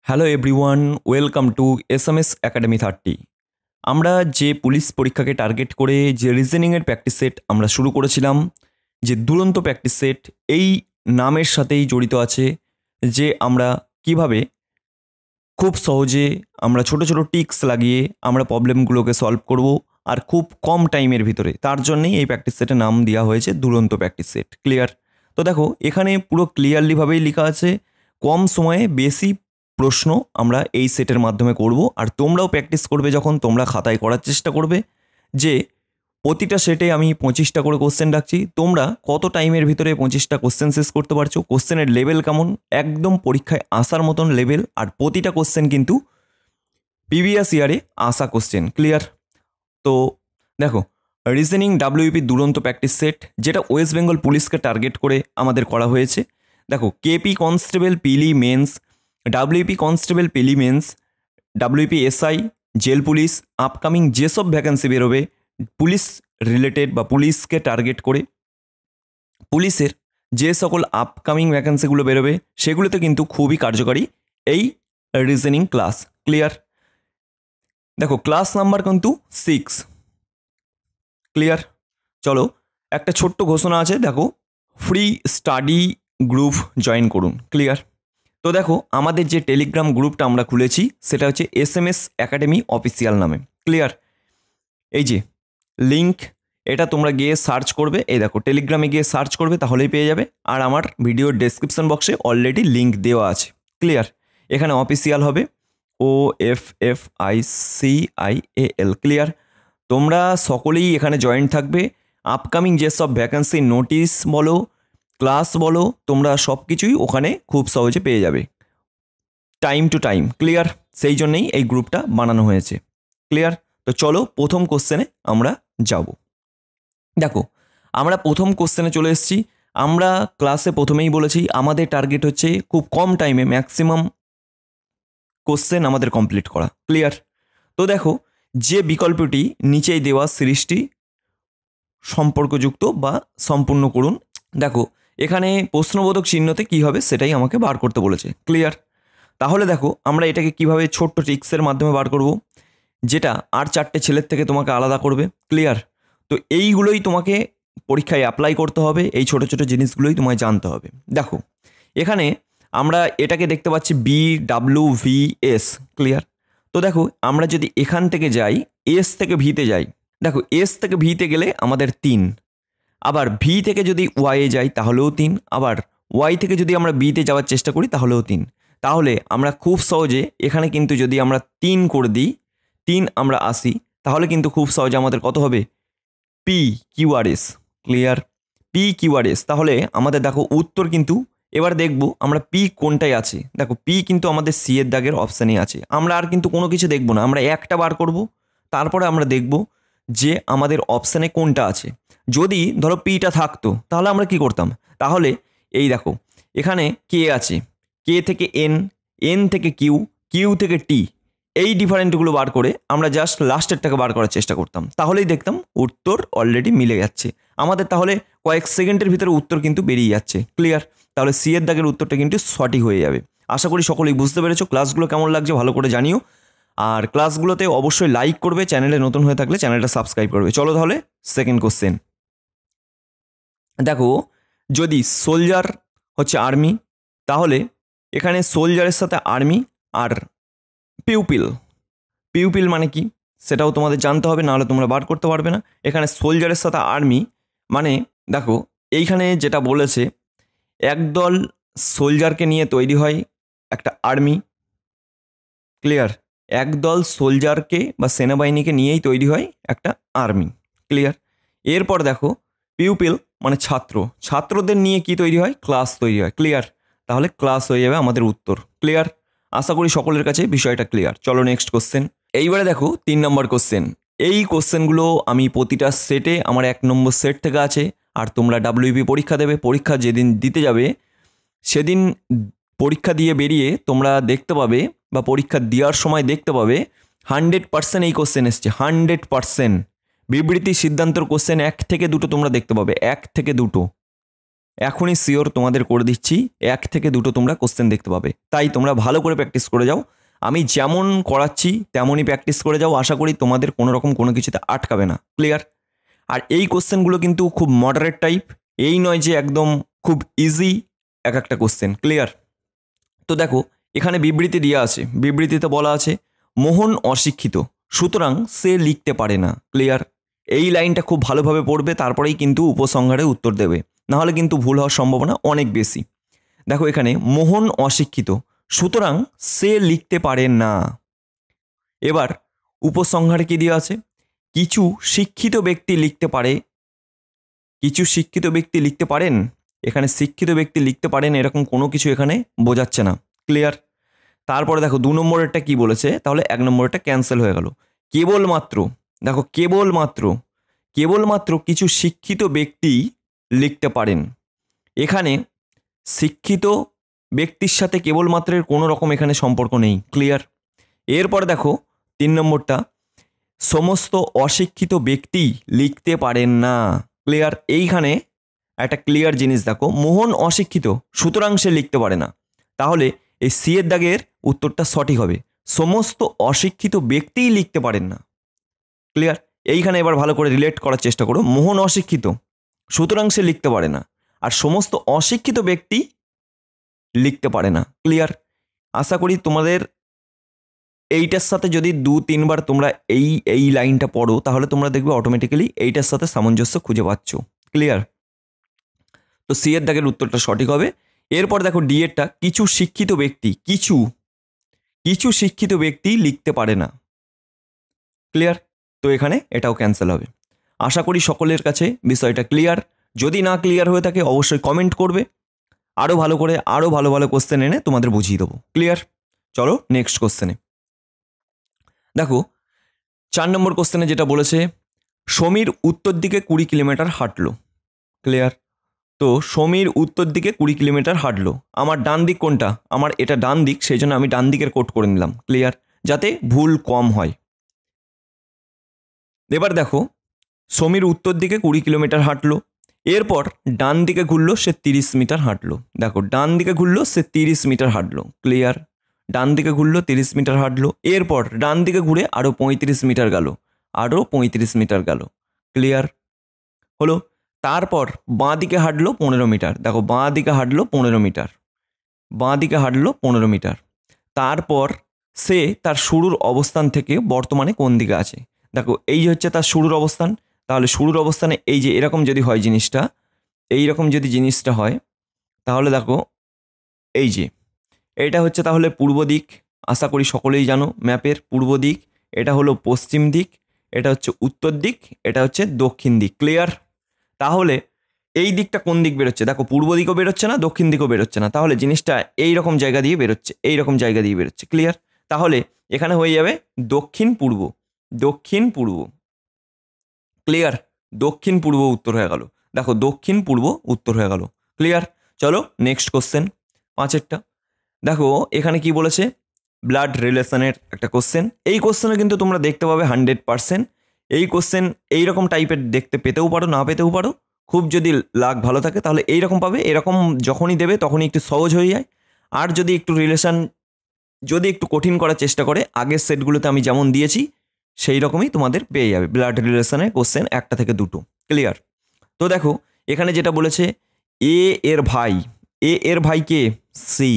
Hello everyone, welcome to SMS academy 30। আমরা যে police পরীক্ষাকে টার্গেট করে যে রিজনিংয়ের প্র্যাকটিস সেট আমরা শুরু করেছিলাম, যে দুরন্ত প্র্যাকটিস সেট, এই নামের সাথেই জড়িত আছে যে আমরা কিভাবে খুব সহজে আমরা ছোট ছোট টিক্স লাগিয়ে আমরা প্রবলেমগুলোকে সলভ করব আর খুব কম টাইমের ভিতরে। তার জন্যই এই প্র্যাকটিস সেটের নাম দেওয়া হয়েছে দুরন্ত প্র্যাকটিস সেট। ক্লিয়ার? তো দেখো এখানে পুরো ক্লিয়ারলিভাবেই লেখা আছে কম সময়ে বেশি প্রশ্ন আমরা এই সেটের মাধ্যমে করব। আর তোমরাও প্র্যাকটিস করবে, যখন তোমরা খাতায় করার চেষ্টা করবে যে প্রতিটা সেটে আমি 25টা করে কোশ্চেন রাখছি, তোমরা কত টাইমের ভিতরে 25টা কোশ্চেন শেষ করতে পারছো, কোশ্চেনের লেভেল কেমন, একদম পরীক্ষায় আসার মতন লেভেল। আর প্রতিটা কোশ্চেন কিন্তু প্রিভিয়াস ইয়ারে আসা কোশ্চেন। ক্লিয়ার? তো দেখো রিজনিং ডাব্লিউপি দুরন্ত প্র্যাকটিস সেট, যেটা ওয়েস্ট বেঙ্গল পুলিশকে টার্গেট করে আমাদের করা হয়েছে। দেখো কেপি কনস্টেবল পিলি মেন্স, ডাব্লিউপি কনস্টেবল পিলি mains, WP SI, jail police, upcoming যেসব ভ্যাকেন্সি বেরোবে পুলিশ রিলেটেড বা পুলিশকে টার্গেট করে, পুলিশের যে সকল আপকামিং ভ্যাকেন্সিগুলো বেরোবে সেগুলোতে কিন্তু খুবই কার্যকারী এই রিজনিং ক্লাস। ক্লিয়ার? দেখো ক্লাস নাম্বার কিন্তু 6। ক্লিয়ার? চলো একটা ছোট্ট ঘোষণা আছে, দেখো ফ্রি স্টাডি গ্রুপ জয়েন করুন। ক্লিয়ার? তো দেখো আমাদের যে টেলিগ্রাম গ্রুপটা আমরা খুলেছি সেটা হচ্ছে এসএমএস একাডেমি অফিসিয়াল নামে। ক্লিয়ার? এই যে লিঙ্ক, এটা তোমরা গিয়ে সার্চ করবে, এই দেখো টেলিগ্রামে গিয়ে সার্চ করবে তাহলেই পেয়ে যাবে। আর আমার ভিডিওর ডেসক্রিপশন বক্সে অলরেডি লিঙ্ক দেওয়া আছে। ক্লিয়ার? এখানে অফিসিয়াল হবে OFFICIAL। ক্লিয়ার? তোমরা সকলেই এখানে জয়েন্ট থাকবে। আপকামিং যেসব ভ্যাকেন্সি নোটিশ বলো, ক্লাস বলো, তোমরা সব কিছুই ওখানে খুব সহজে পেয়ে যাবে টাইম টু টাইম। ক্লিয়ার? সেই জন্যেই এই গ্রুপটা বানানো হয়েছে। ক্লিয়ার? তো চলো প্রথম কোশ্চেনে আমরা যাব। দেখো আমরা প্রথম কোশ্চেনে চলে এসেছি। আমরা ক্লাসে প্রথমেই বলেছি আমাদের টার্গেট হচ্ছে খুব কম টাইমে ম্যাক্সিমাম কোশ্চেন আমাদের কমপ্লিট করা। ক্লিয়ার? তো দেখো যে বিকল্পটি নিচেই দেওয়া সিরিজটি সম্পর্কযুক্ত বা সম্পূর্ণ করুন। দেখো এখানে প্রশ্নবোধক চিহ্নতে কী হবে সেটাই আমাকে বার করতে বলেছে। ক্লিয়ার? তাহলে দেখো আমরা এটাকে কিভাবে ছোট্ট ট্রিক্সের মাধ্যমে বার করব, যেটা আর 4টে ছেলের থেকে তোমাকে আলাদা করবে। ক্লিয়ার? তো এইগুলোই তোমাকে পরীক্ষায় অ্যাপ্লাই করতে হবে, এই ছোট ছোট জিনিসগুলোই তোমায় জানতে হবে। দেখো এখানে আমরা এটাকে দেখতে পাচ্ছি BWVS। ক্লিয়ার? তো দেখো আমরা যদি এখান থেকে যাই এস থেকে ভিতে যাই, দেখো এস থেকে ভিতে গেলে আমাদের 3, আবার ভি থেকে যদি ওয়াইয়ে যাই তাহলেও 3, আবার ওয়াই থেকে যদি আমরা বিতে যাওয়ার চেষ্টা করি তাহলেও 3। তাহলে আমরা খুব সহজে এখানে কিন্তু যদি আমরা 3 করে দিই, 3 আমরা আসি, তাহলে কিন্তু খুব সহজে আমাদের কত হবে PQRS। ক্লিয়ার? PQRS। তাহলে আমাদের দেখো উত্তর কিন্তু এবার দেখব আমরা পি কোনটায় আছে। দেখো পি কিন্তু আমাদের সি এর দাগের অপশানে আছে। আমরা আর কিন্তু কোনো কিছু দেখব না, আমরা একটা বার করব, তারপরে আমরা দেখব যে আমাদের অপশানে কোনটা আছে। যদি ধরো পিটা থাকতো তাহলে আমরা কি করতাম, তাহলে এই দেখো এখানে কে আছে, কে থেকে এন, এন থেকে কিউ, কিউ থেকে টি, এই ডিফারেন্টগুলো বার করে আমরা জাস্ট লাস্টেরটাকে বার করার চেষ্টা করতাম, তাহলেই দেখতাম উত্তর অলরেডি মিলে যাচ্ছে আমাদের। তাহলে কয়েক সেকেন্ডের ভিতরে উত্তর কিন্তু বেরিয়ে যাচ্ছে। ক্লিয়ার? তাহলে সি এর দাগের উত্তরটা কিন্তু সঠিক হয়ে যাবে। আশা করি সকলেই বুঝতে পেরেছো। ক্লাসগুলো কেমন লাগছে ভালো করে জানিও, আর ক্লাসগুলোতে অবশ্যই লাইক করবে, চ্যানেলে নতুন হয়ে থাকলে চ্যানেলটা সাবস্ক্রাইব করবে। চলো তাহলে সেকেন্ড কোশ্চেন। দেখো যদি সোলজার হচ্ছে আর্মি, তাহলে এখানে সোলজারের সাথে আর্মি আর পিউপিল, পিউপিল মানে কি সেটাও তোমাদের জানতে হবে, নাহলে তোমরা বার করতে পারবে না। এখানে সোলজারের সাথে আর্মি মানে দেখো এইখানে যেটা বলেছে একদল সোলজারকে নিয়ে তৈরি হয় একটা আর্মি। ক্লিয়ার? একদল সোলজারকে বা সেনাবাহিনীকে নিয়েই তৈরি হয় একটা আর্মি। ক্লিয়ার? এরপর দেখো পিউপিল মানে ছাত্র, ছাত্রদের নিয়ে কি তৈরি হয়, ক্লাস তৈরি হয়। ক্লিয়ার? তাহলে ক্লাস হয়ে যাবে আমাদের উত্তর। ক্লিয়ার? আশা করি সকলের কাছে বিষয়টা ক্লিয়ার। চলো নেক্সট কোশ্চেন। এইবারে দেখো 3 নম্বর কোশ্চেন। এই কোশ্চেনগুলো আমি প্রতিটা সেটে আমার 1 নম্বর সেট থেকে আছে। আর তোমরা ডাব্লিউপি পরীক্ষা দেবে, পরীক্ষা যেদিন দিতে যাবে সেদিন পরীক্ষা দিয়ে বেরিয়ে তোমরা দেখতে পাবে বা পরীক্ষা দেওয়ার সময় দেখতে পাবে 100% এই কোশ্চেন এসছে। 100% বিবৃতি সিদ্ধান্তর কোশ্চেন 1 থেকে 2 তোমরা দেখতে পাবে, 1 থেকে 2। এখনই শিওর তোমাদের করে দিচ্ছি, 1 থেকে 2টো তোমরা কোশ্চেন দেখতে পাবে। তাই তোমরা ভালো করে প্র্যাকটিস করে যাও, আমি যেমন করাচ্ছি তেমনই প্র্যাকটিস করে যাও। আশা করি তোমাদের কোনো রকম কোনো কিছুতে আটকাবে না। ক্লিয়ার? আর এই কোশ্চেনগুলো কিন্তু খুব মডারেট টাইপ, এই নয় যে একদম খুব ইজি এক একটা কোশ্চেন। ক্লিয়ার? তো দেখো এখানে বিবৃতি দেওয়া আছে, বিবৃতিতে বলা আছে মোহন অশিক্ষিত, সুতরাং সে লিখতে পারে না। ক্লিয়ার? এই লাইনটা খুব ভালোভাবে পড়বে, তারপরেই কিন্তু উপসংহারে উত্তর দেবে, নাহলে কিন্তু ভুল হওয়ার সম্ভাবনা অনেক বেশি। দেখো এখানে মোহন অশিক্ষিত, সুতরাং সে লিখতে পারে না। এবার উপসংহারে কি দেওয়া আছে? কিছু শিক্ষিত ব্যক্তি লিখতে পারে। কিছু শিক্ষিত ব্যক্তি লিখতে পারেন, এখানে শিক্ষিত ব্যক্তি লিখতে পারেন এরকম কোনো কিছু এখানে বোঝাচ্ছে না। ক্লিয়ার? তারপরে দেখো 2 নম্বরেরটা কি বলেছে, তাহলে 1 নম্বরেরটা ক্যান্সেল হয়ে গেল। কেবলমাত্র, দেখো কেবলমাত্র কিছু শিক্ষিত ব্যক্তি লিখতে পারেন। এখানে শিক্ষিত ব্যক্তির সাথে কেবলমাত্রের কোনো রকম এখানে সম্পর্ক নেই। ক্লিয়ার? এরপরে দেখো 3 নম্বরটা, সমস্ত অশিক্ষিত ব্যক্তি লিখতে পারেন না। ক্লিয়ার? এইখানে একটা ক্লিয়ার জিনিস দেখো, মোহন অশিক্ষিত সুতরাং সে লিখতে পারে না, তাহলে এই সি এর দাগের উত্তরটা সঠিক হবে, সমস্ত অশিক্ষিত ব্যক্তিই লিখতে পারেন না। ক্লিয়ার? এইখানে এবার ভালো করে রিলেট করার চেষ্টা করো, মোহন অশিক্ষিত সুতরাং সে লিখতে পারে না, আর সমস্ত অশিক্ষিত ব্যক্তি লিখতে পারে না। ক্লিয়ার? আশা করি তোমাদের এইটার সাথে যদি 2-3 বার তোমরা এই লাইনটা পড়ো, তাহলে তোমরা দেখবে অটোমেটিক্যালি এইটার সাথে সামঞ্জস্য খুঁজে পাচ্ছ। ক্লিয়ার? তো সি এর দাগের উত্তরটা সঠিক হবে। এরপর দেখো ডি এরটা, কিছু শিক্ষিত ব্যক্তি, কিছু শিক্ষিত ব্যক্তি লিখতে পারে না। ক্লিয়ার? তো এখানে এটাও ক্যান্সেল হবে। আশা করি সকলের কাছে বিষয়টা ক্লিয়ার। যদি না ক্লিয়ার হয়ে থাকে অবশ্যই কমেন্ট করবে, আরও ভালো করে আরও ভালো ভালো কোশ্চেন এনে তোমাদের বুঝিয়ে দেবো। ক্লিয়ার? চলো নেক্সট কোশ্চেনে দেখো। 4 নম্বর কোশ্চেনে যেটা বলেছে, সমীর উত্তর দিকে 20 কিলোমিটার হাঁটলো। ক্লিয়ার? তো সমীর উত্তর দিকে 20 কিলোমিটার হাঁটলো, আমার ডান দিক কোনটা? আমার এটা ডান দিক, সেই জন্য আমি ডান দিকের কোট করে নিলাম। ক্লিয়ার? যাতে ভুল কম হয়। এবার দেখো সমীর উত্তর দিকে 20 কিলোমিটার হাঁটলো, এরপর ডান দিকে ঘুরলো, সে 30 মিটার হাঁটলো। দেখো ডান দিকে ঘুরলো, সে 30 মিটার হাঁটলো। ক্লিয়ার? ডান দিকে ঘুরলো, 30 মিটার হাঁটলো, এরপর ডান দিকে ঘুরে আরও 35 মিটার গেল, আরও 35 মিটার গেল। ক্লিয়ার হলো? তারপর বাঁ দিকে হাঁটলো 15 মিটার। দেখো বাঁ দিকে হাঁটলো 15 মিটার, বাঁ দিকে হাঁটলো 15 মিটার। তারপর সে তার শুরুর অবস্থান থেকে বর্তমানে কোন দিকে আছে? দেখো এই হচ্ছে তার শুরুর অবস্থান, তাহলে শুরুর অবস্থানে এই যে এরকম যদি হয় জিনিসটা, এইরকম যদি জিনিসটা হয়, তাহলে দেখো এই যে এটা হচ্ছে তাহলে পূর্ব দিক। আশা করি সকলেই জানো ম্যাপের পূর্ব দিক, এটা হলো পশ্চিম দিক, এটা হচ্ছে উত্তর দিক, এটা হচ্ছে দক্ষিণ দিক। ক্লিয়ার? তাহলে এই দিকটা কোন দিক বেরোচ্ছে? দেখো পূর্ব দিকও বেরোচ্ছে না, দক্ষিণ দিকও বেরোচ্ছে না, তাহলে জিনিসটা এই রকম জায়গা দিয়ে বেরোচ্ছে, এই রকম জায়গা দিয়ে বেরোচ্ছে। ক্লিয়ার? তাহলে এখানে হয়ে যাবে দক্ষিণ পূর্ব, দক্ষিণ পূর্ব। ক্লিয়ার? দক্ষিণ পূর্ব উত্তর হয়ে গেল। দেখো দক্ষিণ পূর্ব উত্তর হয়ে গেল। ক্লিয়ার? চলো নেক্সট কোশ্চেন, 5এরটা দেখো। এখানে কি বলেছে? ব্লাড রিলেশনের একটা কোশ্চেন। এই কোশ্চেনে কিন্তু তোমরা দেখতে পাবে 100%। এই কোশ্চেন এইরকম টাইপের দেখতে পেতেও পারো, না পেতেও পারো। খুব যদি লাক ভালো থাকে তাহলে এইরকম পাবে। এরকম যখনই দেবে তখনই একটু সহজ হয়ে যায়। আর যদি একটু রিলেশন যদি একটু কঠিন করার চেষ্টা করে, আগের সেটগুলোতে আমি যেমন দিয়েছি সেই রকমই তোমাদের পেয়ে যাবে ব্লাড রিলেশনের কোশ্চেন 1 থেকে 2টো। ক্লিয়ার? তো দেখো এখানে যেটা বলেছে, এ এর ভাই, এ এর ভাই কে? সি।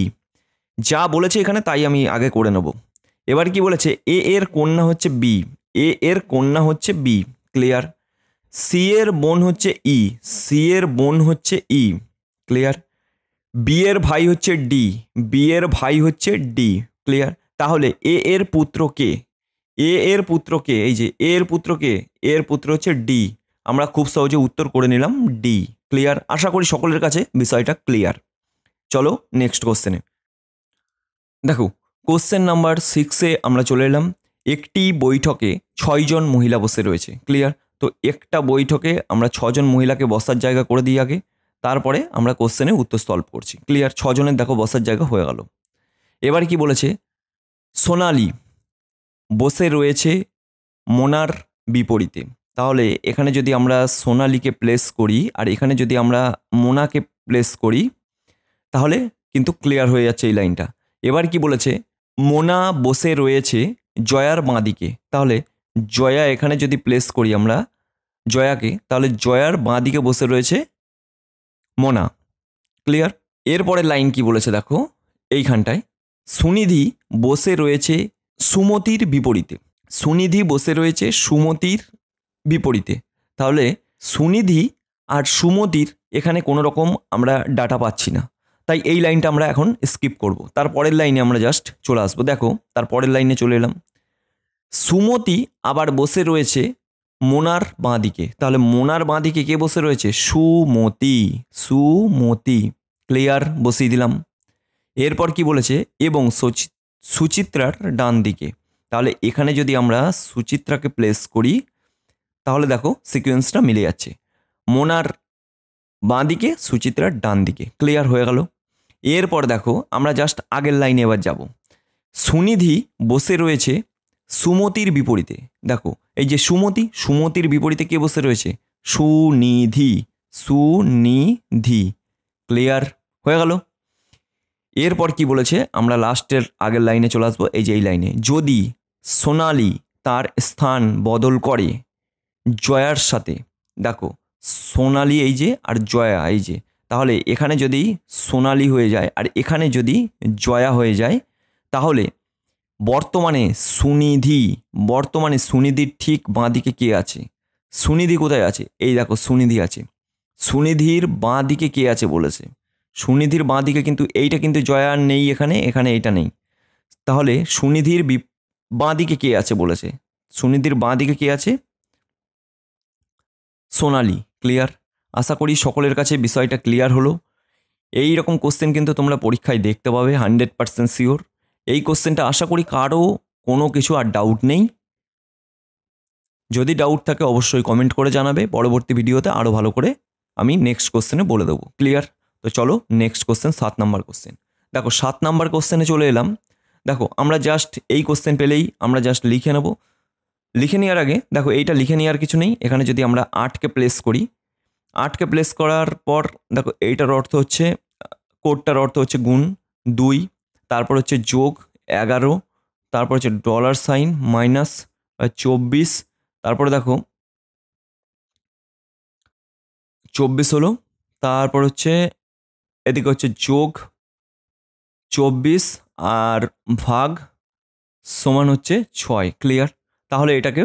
যা বলেছে এখানে তাই আমি আগে করে নেব। এবার কি বলেছে? এ এর কন্যা হচ্ছে বি, এ এর কন্যা হচ্ছে বি। ক্লিয়ার? সি এর বোন হচ্ছে ই, সি এর বোন হচ্ছে ই। ক্লিয়ার? বি এর ভাই হচ্ছে ডি, বি এর ভাই হচ্ছে ডি। ক্লিয়ার? তাহলে এ এর পুত্র কে? এ এর পুত্র কে? এই যে এ এর পুত্র কে? এর পুত্র হচ্ছে ডি। আমরা খুব সহজে উত্তর করে নিলাম ডি। ক্লিয়ার? আশা করি সকলের কাছে বিষয়টা ক্লিয়ার। চলো নেক্সট কোশ্চেনে দেখো। কোশ্চেন নাম্বার 6-এ আমরা চলে এলাম। একটি বৈঠকে 6 জন মহিলা বসে রয়েছে। ক্লিয়ার? তো একটা বৈঠকে আমরা 6 জন মহিলাকে বসার জায়গা করে দিই আগে, তারপরে আমরা কোশ্চেনে উত্তর সলভ করছি। ক্লিয়ার? 6 জনের দেখো বসার জায়গা হয়ে গেল। এবার কি বলেছে? সোনালি বসে রয়েছে মোনার বিপরীতে। তাহলে এখানে যদি আমরা সোনালিকে প্লেস করি আর এখানে যদি আমরা মোনাকে প্লেস করি তাহলে কিন্তু ক্লিয়ার হয়ে যাচ্ছে এই লাইনটা। এবার কি বলেছে, মোনা বসে রয়েছে জয়ার বাঁ দিকে, তাহলে জয়া এখানে যদি প্লেস করি আমরা জয়াকে, তাহলে জয়ার বাঁ দিকে বসে রয়েছে মোনা। ক্লিয়ার? এরপরের লাইন কি বলেছে দেখো, এইখানটায় সুনিধি বসে রয়েছে সুমতির বিপরীতে। সুনিধি বসে রয়েছে সুমতির বিপরীতে, তাহলে সুনিধি আর সুমতির এখানে কোনো রকম আমরা ডাটা পাচ্ছি না, তাই এই লাইনটা আমরা এখন স্কিপ করব। তারপরের লাইনে আমরা জাস্ট চলে আসবো। দেখো তারপরের লাইনে চলে এলাম, সুমতি আবার বসে রয়েছে মোনার বাঁ দিকে, তাহলে মোনার বাঁ দিকে কে বসে রয়েছে, সুমতি। সুমতি ক্লিয়ার, বসিয়ে দিলাম। এরপর কি বলেছে, এবং সুচিত্রার ডান দিকে, তাহলে এখানে যদি আমরা সুচিত্রাকে প্লেস করি তাহলে দেখো সিকোয়েন্সটা মিলে যাচ্ছে, মোনার বাঁ দিকে সুচিত্রার ডান দিকে। ক্লিয়ার হয়ে গেল। এরপর দেখো আমরা জাস্ট আগের লাইনে এবার যাব, সুনিধি বসে রয়েছে সুমতির বিপরীতে। দেখো এই যে সুমতি, সুমতির বিপরীতে কে বসে রয়েছে, সুনিধি। সুনিধি ক্লিয়ার হয়ে গেল। এরপর কি বলেছে, আমরা লাস্টের আগের লাইনে চলে আসবো, এই যে এই লাইনে, যদি সোনালি তার স্থান বদল করে জয়ার সাথে। দেখো সোনালি এই যে আর জয়া এই যে, তাহলে এখানে যদি সোনালি হয়ে যায় আর এখানে যদি জয়া হয়ে যায় তাহলে বর্তমানে সুনিধির ঠিক বাঁ দিকে কে আছে, সুনিধি কোথায় আছে, এই দেখো সুনিধি আছে। সুনিধির বাঁ দিকে কে আছে বলেছে, সুনিধির বাঁ দিকে কিন্তু এইটা কিন্তু জয়া আর নেই, এখানে এইটা নেই, তাহলে সুনিধির বাঁ দিকে কে আছে বলেছে, সুনিধির বাঁ দিকে কে আছে, সোনালি। ক্লিয়ার? আশা করি সকলের কাছে বিষয়টা ক্লিয়ার হলো। এই রকম কোশ্চেন কিন্তু তোমরা পরীক্ষায় দেখতে পাবে 100% শিওর। এই কোশ্চেনটা আশা করি কারো কোনো কিছু আর ডাউট নেই। যদি ডাউট থাকে অবশ্যই কমেন্ট করে জানাবে, পরবর্তী ভিডিওতে আরও ভালো করে আমি নেক্সট কোশ্চেনে বলে দেবো। ক্লিয়ার? তো চলো নেক্সট কোশ্চেন 7 নাম্বার কোশ্চেন। দেখো 7 নাম্বার কোশ্চেনে চলে এলাম। দেখো আমরা জাস্ট এই কোশ্চেন পেলেই আমরা জাস্ট লিখে নেব। লিখে নেওয়ার আগে দেখো এইটা লিখে নেওয়ার কিছু নেই, এখানে যদি আমরা 8কে প্লেস করি, 8কে প্লেস করার পর দেখো এইটার অর্থ হচ্ছে, কোডটার অর্থ হচ্ছে গুণ 2, তারপর হচ্ছে যোগ 11, তারপর হচ্ছে ডলার সাইন মাইনাস 24, তারপরে দেখো 24 হলো, তারপর হচ্ছে এদিকে হচ্ছে যোগ 24 আর ভাগ সমান হচ্ছে 6। ক্লিয়ার? তাহলে এটাকে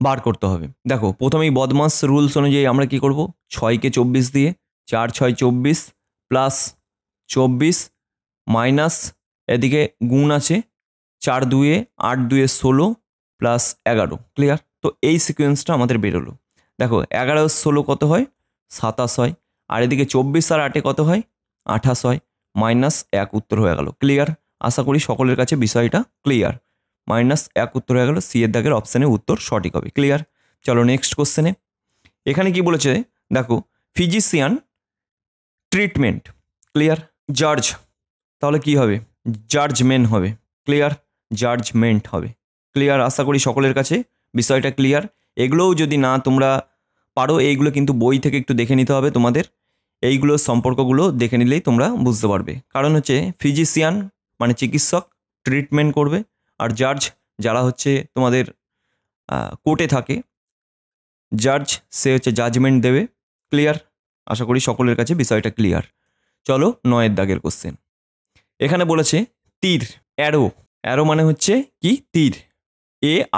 বার করতে হবে। দেখো প্রথমেই বদমাস রুলস অনুযায়ী আমরা কি করব, 6কে 24 দিয়ে 4 6 24 প্লাস 24 মাইনাস এদিকে গুণ আছে 4 2 8 2 16 প্লাস 11। ক্লিয়ার? তো এই সিকোয়েন্সটা আমাদের বেরোলো। দেখো 11 16 কত হয়, 27 হয়, আর এদিকে 24 আর 8 কত হয়, 28 হয়, মাইনাস 1 উত্তর হয়ে গেল। ক্লিয়ার? আশা করি সকলের কাছে বিষয়টা ক্লিয়ার। মাইনাস 1 উত্তর হয়ে গেল, সি এর দাগের অপশানে উত্তর সঠিক হবে। ক্লিয়ার? চলো নেক্সট কোশ্চেনে। এখানে কি বলেছে দেখো, ফিজিশিয়ান ট্রিটমেন্ট। ক্লিয়ার? জার্জ, তাহলে কি হবে, জার্জমেন্ট হবে। ক্লিয়ার? জার্জমেন্ট হবে। ক্লিয়ার? আশা করি সকলের কাছে বিষয়টা ক্লিয়ার। এগুলোও যদি না তোমরা পারো, এইগুলো কিন্তু বই থেকে একটু দেখে নিতে হবে তোমাদের, এইগুলো সম্পর্কগুলো দেখে নিলেই তোমরা বুঝতে পারবে। কারণ হচ্ছে ফিজিশিয়ান মানে চিকিৎসক, ট্রিটমেন্ট করবে, আর জার্জ যারা হচ্ছে তোমাদের কোর্টে থাকে, জার্জ সে হচ্ছে জাজমেন্ট দেবে। ক্লিয়ার? আশা করি সকলের কাছে বিষয়টা ক্লিয়ার। চলো 9 দাগের কোশ্চেন। এখানে বলেছে তীর, অ্যারো। অ্যারো মানে হচ্ছে কি, তীর,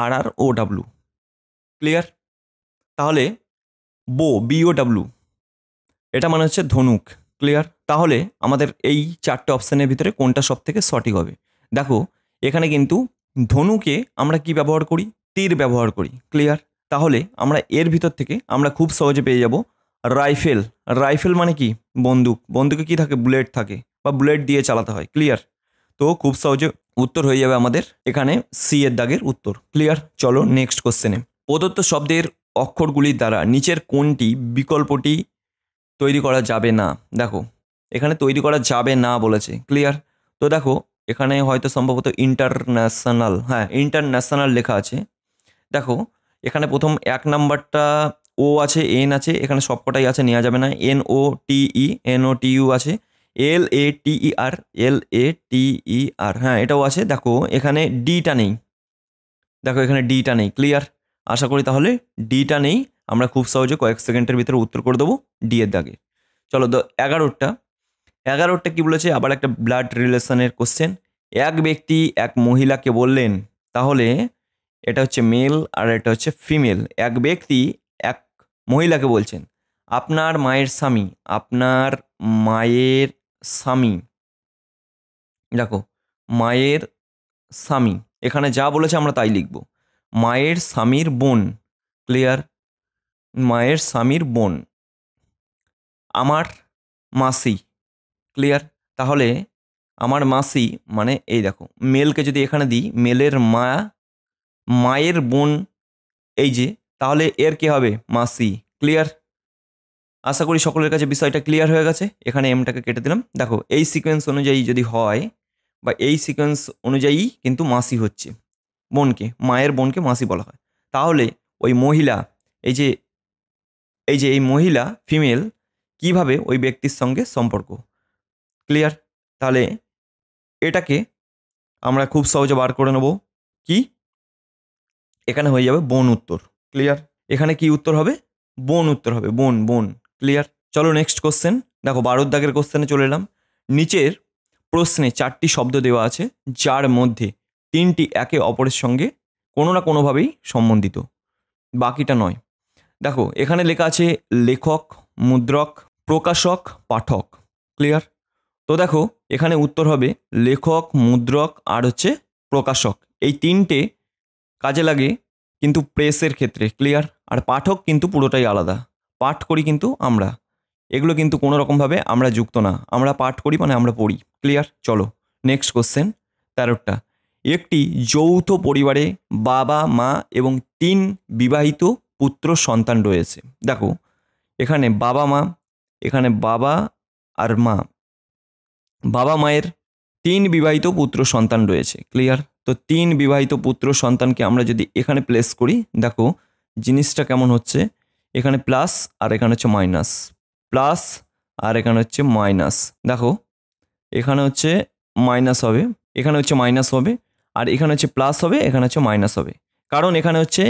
ARROW। ক্লিয়ার? তাহলে BOW এটা মানে হচ্ছে ধনুক। ক্লিয়ার? তাহলে আমাদের এই 4টে অপশানের ভিতরে কোনটা সব থেকে সঠিক হবে। দেখো এখানে কিন্তু ধনুকে আমরা কি ব্যবহার করি, তীর ব্যবহার করি। ক্লিয়ার? তাহলে আমরা এর ভিতর থেকে আমরা খুব সহজে পেয়ে যাব রাইফেল। রাইফেল মানে কি, বন্দুক। বন্দুকে কি থাকে, বুলেট থাকে, বা বুলেট দিয়ে চালাতে হয়। ক্লিয়ার? তো খুব সহজে উত্তর হয়ে যাবে আমাদের এখানে সি এর দাগের উত্তর। ক্লিয়ার? চলো নেক্সট কোশ্চেনে। প্রদত্ত শব্দের অক্ষরগুলির দ্বারা নিচের কোনটি বিকল্পটি তৈরি করা যাবে না। দেখো এখানে তৈরি করা যাবে না বলেছে। ক্লিয়ার? তো দেখো এখানে হয়তো সম্ভবত ইন্টারন্যাশনাল, হ্যাঁ ইন্টারন্যাশনাল লেখা আছে। দেখো এখানে প্রথম 1 নাম্বারটা ও আছে, এন আছে, এখানে সবকটাই আছে, নেওয়া যাবে না। NOTE আছে, LATER, হ্যাঁ এটাও আছে। দেখো এখানে ডিটা নেই, দেখো এখানে ডিটা নেই। ক্লিয়ার? আশা করি তাহলে ডিটা নেই, আমরা খুব সহজে কয়েক সেকেন্ডের ভিতরে উত্তর করে দেবো ডি এর দাগে। চলো 11টা কি বলেছে? আবার একটা ব্লাড রিলেশনের কোশ্চেন। এক ব্যক্তি এক মহিলাকে বললেন, তাহলে এটা হচ্ছে মেল আর এটা হচ্ছে ফিমেল। এক ব্যক্তি এক মহিলাকে বলছেন, আপনার মায়ের স্বামী, আপনার মায়ের স্বামী, দেখো মায়ের স্বামী, এখানে যা বলেছে আমরা তাই লিখব। মায়ের স্বামীর বোন। ক্লিয়ার? মায়ের স্বামীর বোন, আমার মাসি। ক্লিয়ার? তাহলে আমার মাসি মানে এই দেখো মেলকে যদি এখানে দিই, মেলের মা, মায়ের বোন, এই যে, তাহলে এর কি হবে? মাসি। ক্লিয়ার? আশা করি সকলের কাছে বিষয়টা ক্লিয়ার হয়ে গেছে। এখানে এমটাকে কেটে দিলাম। দেখো এই সিকোয়েন্স অনুযায়ী যদি হয়, বা এই সিকোয়েন্স অনুযায়ী কিন্তু মাসি হচ্ছে, বোনকে, মায়ের বোনকে মাসি বলা হয়। তাহলে ওই মহিলা, এই যে এই মহিলা ফিমেল, কিভাবে ওই ব্যক্তির সঙ্গে সম্পর্ক। ক্লিয়ার? তাহলে এটাকে আমরা খুব সহজে বার করে নেব। কি? এখানে হয়ে যাবে বোন উত্তর। ক্লিয়ার? এখানে কি উত্তর হবে? বোন উত্তর হবে, বোন বোন। ক্লিয়ার? চলো নেক্সট কোশ্চেন। দেখো 12 দাগের কোশ্চেনে চলে এলাম। নিচের প্রশ্নে 4টি শব্দ দেওয়া আছে, যার মধ্যে 3টি একে অপরের সঙ্গে কোনো না কোনোভাবেই সম্বন্ধিত, বাকিটা নয়। দেখো এখানে লেখা আছে লেখক, মুদ্রক, প্রকাশক, পাঠক। ক্লিয়ার? তো দেখো এখানে উত্তর হবে লেখক, মুদ্রক আর হচ্ছে প্রকাশক। এই 3টে কাজে লাগে কিন্তু প্রেসের ক্ষেত্রে। ক্লিয়ার? আর পাঠক কিন্তু পুরোটাই আলাদা, পাঠ করি কিন্তু আমরা, এগুলো কিন্তু কোনো রকমভাবে আমরা যুক্ত না। আমরা পাঠ করি মানে আমরা পড়ি। ক্লিয়ার? চলো নেক্সট কোশ্চেন 13টা। একটি যৌথ পরিবারে বাবা, মা এবং 3 বিবাহিত পুত্র সন্তান রয়েছে। দেখো এখানে বাবা মা, এখানে বাবা আর মা, বাবা মায়ের 3 বিবাহিত পুত্র সন্তান রয়েছে। ক্লিয়ার? তো 3 বিবাহিত পুত্র সন্তানকে আমরা যদি এখানে প্লেস করি, দেখো জিনিসটা কেমন হচ্ছে। এখানে প্লাস আর এখানে হচ্ছে মাইনাস, প্লাস আর এখানে হচ্ছে মাইনাস। দেখো এখানে হচ্ছে মাইনাস হবে, এখানে হচ্ছে মাইনাস হবে, আর এখানে হচ্ছে প্লাস হবে, এখানে হচ্ছে মাইনাস হবে। কারণ এখানে হচ্ছে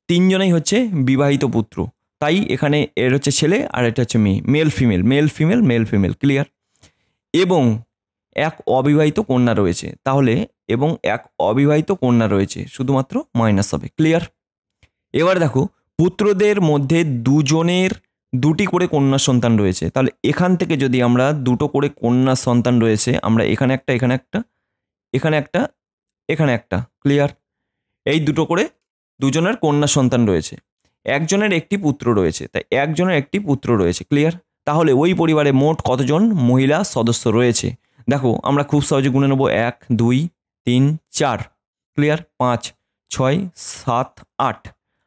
3জনেই হচ্ছে বিবাহিত পুত্র, তাই এখানে এর হচ্ছে ছেলে আর এটা হচ্ছে মেয়ে, male female, male female, male female. Clear? এবং এক অবিবাহিত কন্যা রয়েছে, তাহলে এবং এক অবিবাহিত কন্যা রয়েছে, শুধুমাত্র মাইনাস হবে। ক্লিয়ার? এবার দেখো পুত্রদের মধ্যে 2জনের 2টি করে কন্যা সন্তান রয়েছে, তাহলে এখান থেকে যদি আমরা 2টো করে কন্যা সন্তান রয়েছে, আমরা এখানে একটা, এখানে একটা, এখানে একটা, এখানে একটা। ক্লিয়ার? এই 2টো করে 2জনের কন্যা সন্তান রয়েছে, একজনের একটি পুত্র রয়েছে, তাই একজনের একটি পুত্র রয়েছে। ক্লিয়ার? তাহলে ওই পরিবারে মোট কতজন মহিলা সদস্য রয়েছে? দেখো আমরা খুব সহজে গুনে নেব, 1 2 3 4। ক্লিয়ার? 5 6 7 8,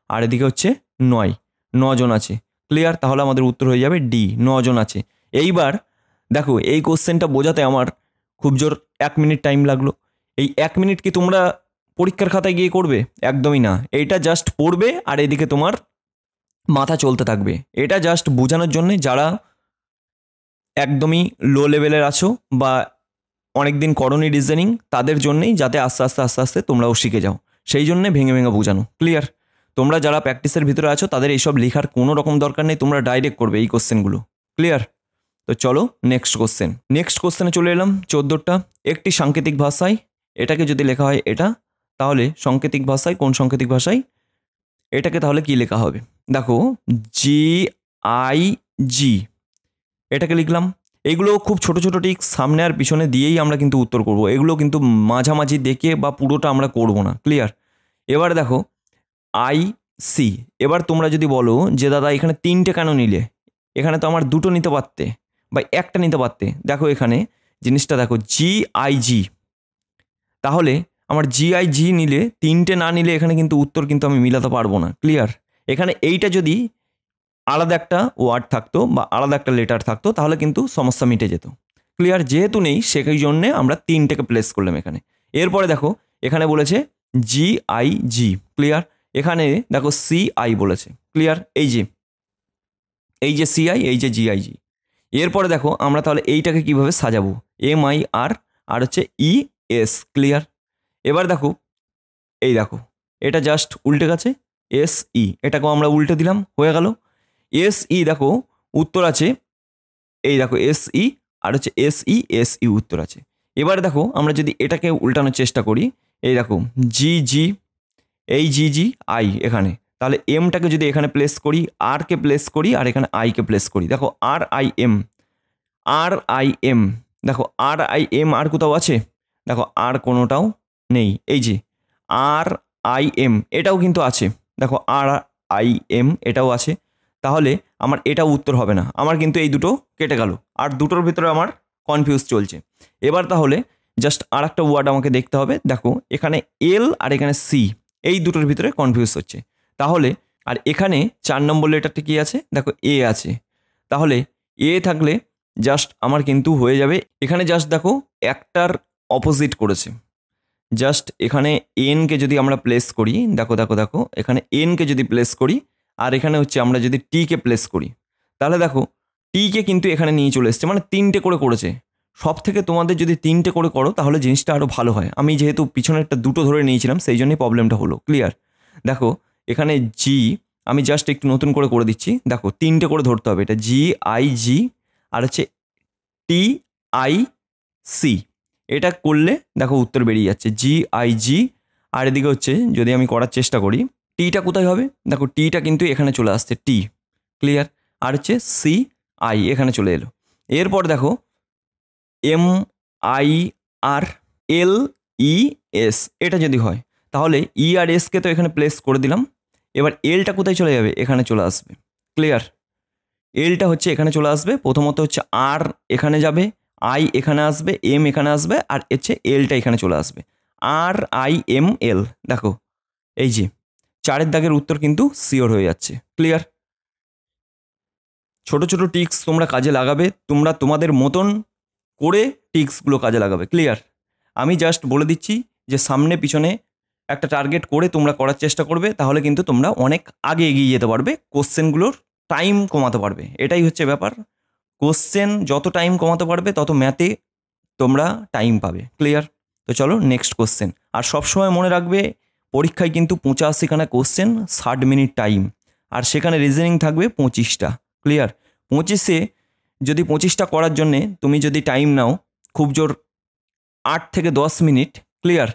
আর এদিকে হচ্ছে 9জন আছে। ক্লিয়ার? তাহলে আমাদের উত্তর হয়ে যাবে ডি, 9জন আছে। এইবার দেখো এই কোশ্চেনটা বোঝাতে আমার খুব জোর 1 মিনিট টাইম লাগলো। এই 1 মিনিট কি তোমরা পরীক্ষার খাতায় গিয়ে করবে? একদমই না। এইটা জাস্ট পড়বে আর এদিকে তোমার মাথা চলতে থাকবে। এটা জাস্ট বোঝানোর জন্যে যারা একদমই লো লেভেলের আছো বা অনেকদিন করনি রিজনিং, তাদের জন্যেই, যাতে আস্তে আস্তে আস্তে আস্তে তোমরাও শিখে যাও, সেই জন্যে ভেঙে ভেঙে বোঝানো। ক্লিয়ার? তোমরা যারা প্র্যাকটিসের ভিতরে আছো তাদের এইসব লেখার কোনো রকম দরকার নেই, তোমরা ডাইরেক্ট করবে এই কোশ্চেনগুলো। ক্লিয়ার? তো চলো নেক্সট কোশ্চেন। নেক্সট কোশ্চেনে চলে এলাম 14টা। একটি সাংকেতিক ভাষায়, এটাকে যদি লেখা হয় এটা, তাহলে সাংকেতিক ভাষায়, কোন সাংকেতিক ভাষায় এটাকে তাহলে কি লেখা হবে? দেখো GIG, এটাকে লিখলাম। এগুলো খুব ছোট ছোট টিক সামনে আর পিছনে দিয়েই আমরা কিন্তু উত্তর করব, এগুলো কিন্তু মাঝামাঝি দেখে বা পুরোটা আমরা করব না। ক্লিয়ার? এবার দেখো IC, এবার তোমরা যদি বলো যে দাদা এখানে 3টে কেন নিলে, এখানে তো আমার 2টো নিতে পারতে বা একটা নিতে পারতে। দেখো এখানে জিনিসটা দেখো GIG, তাহলে আমার GIG নিলে, 3টে না নিলে এখানে কিন্তু উত্তর কিন্তু আমি মিলাতে পারবো না। ক্লিয়ার? এখানে এইটা যদি আলাদা একটা ওয়ার্ড থাকতো বা আলাদা একটা লেটার থাকতো তাহলে কিন্তু সমস্যা মিটে যেত। ক্লিয়ার? যেহেতু নেই সেই জন্যে আমরা 3টেকে প্লেস করলাম এখানে। এরপরে দেখো এখানে বলেছে GIG। ক্লিয়ার? এখানে দেখো CI বলেছে, ক্লিয়ার? এই যে CI, এই যে GIG। এরপরে দেখো আমরা তাহলে এইটাকে কিভাবে সাজাবো, MIR আর হচ্ছে ES, ক্লিয়ার? এবার দেখো এই দেখো এটা জাস্ট উল্টে গেছে, SE, এটাকেও আমরা উল্টে দিলাম, হয়ে গেল। SE দেখো উত্তর আছে, এই দেখো SE আর হচ্ছে SE উত্তর আছে। এবার দেখো আমরা যদি এটাকে উল্টানোর চেষ্টা করি, এই দেখো GG, এই GGI এখানে, তাহলে এমটাকে যদি এখানে প্লেস করি, আরকে প্লেস করি, আর এখানে আইকে প্লেস করি, দেখো RIM, দেখো RIM আর কোথাও আছে? দেখো আর কোনোটাও নেই। এই যে RIM এটাও কিন্তু আছে, দেখো RIM এটাও আছে। তাহলে আমার এটাও উত্তর হবে না, আমার কিন্তু এই দুটো কেটে গেল, আর দুটোর ভিতরে আমার কনফিউজ চলছে। এবার তাহলে জাস্ট আর একটা ওয়ার্ড আমাকে দেখতে হবে, দেখো এখানে L আর এখানে C, এই দুটোর ভিতরে কনফিউজ হচ্ছে। তাহলে আর এখানে 4 নম্বর লেটারটা কি আছে? দেখো A আছে। তাহলে A থাকলে জাস্ট আমার কিন্তু হয়ে যাবে, এখানে জাস্ট দেখো একটার অপোজিট করেছে। জাস্ট এখানে এনকে যদি আমরা প্লেস করি, দেখো দেখো দেখো এখানে এনকে যদি প্লেস করি, আর এখানে হচ্ছে আমরা যদি টিকে প্লেস করি, তাহলে দেখো টিকে কিন্তু এখানে নিয়ে চলে এসছে, মানে 3টে করে করেছে। সব থেকে তোমাদের যদি 3টে করে করো তাহলে জিনিসটা আরও ভালো হয়। আমি যেহেতু পিছনেরটা দুটো ধরে নিয়েছিলাম সেই জন্যই প্রবলেমটা হলো, ক্লিয়ার? দেখো এখানে জি, আমি জাস্ট একটু নতুন করে দিচ্ছি, দেখো 3টে করে ধরতে হবে, এটা GIG আর হচ্ছে TIC, এটা করলে দেখো উত্তর বেরিয়ে যাচ্ছে GIG। আর এদিকে হচ্ছে যদি আমি করার চেষ্টা করি, টিটা কোথায় হবে? দেখো টিটা কিন্তু এখানে চলে আসছে, টি, ক্লিয়ার? আর হচ্ছে CI এখানে চলে এলো। এরপর দেখো MIRLES, এটা যদি হয় তাহলে ERSকে তো এখানে প্লেস করে দিলাম। এবার এলটা কোথায় চলে যাবে? এখানে চলে আসবে, ক্লিয়ার? এলটা হচ্ছে এখানে চলে আসবে, প্রথমত হচ্ছে আর এখানে যাবে, আই এখানে আসবে, এম এখানে আসবে, আর হচ্ছে এলটা এখানে চলে আসবে, RIML। দেখো এই যে 4-এর দাগের উত্তর কিন্তু শিওর হয়ে যাচ্ছে, ক্লিয়ার? ছোট ছোট টিক্স তোমরা কাজে লাগাবে, তোমরা তোমাদের মতন করে টিক্সগুলো কাজে লাগাবে, ক্লিয়ার? আমি জাস্ট বলে দিচ্ছি যে সামনে পিছনে একটা টার্গেট করে তোমরা করার চেষ্টা করবে, তাহলে কিন্তু তোমরা অনেক আগে এগিয়ে যেতে পারবে, কোশ্চেনগুলোর টাইম কমাতে পারবে, এটাই হচ্ছে ব্যাপার। কোশ্চেন যত টাইম কমাতে পারবে তত ম্যাথে তোমরা টাইম পাবে, ক্লিয়ার? তো চলো নেক্সট কোশ্চেন। আর সবসময় মনে রাখবে পরীক্ষায় কিন্তু 85খানা কোশ্চেন, 60 মিনিট টাইম, আর সেখানে রিজনিং থাকবে 25টা, ক্লিয়ার? 25-এ যদি 25টা করার জন্যে তুমি যদি টাইম নাও খুব জোর 8 থেকে 10 মিনিট, ক্লিয়ার?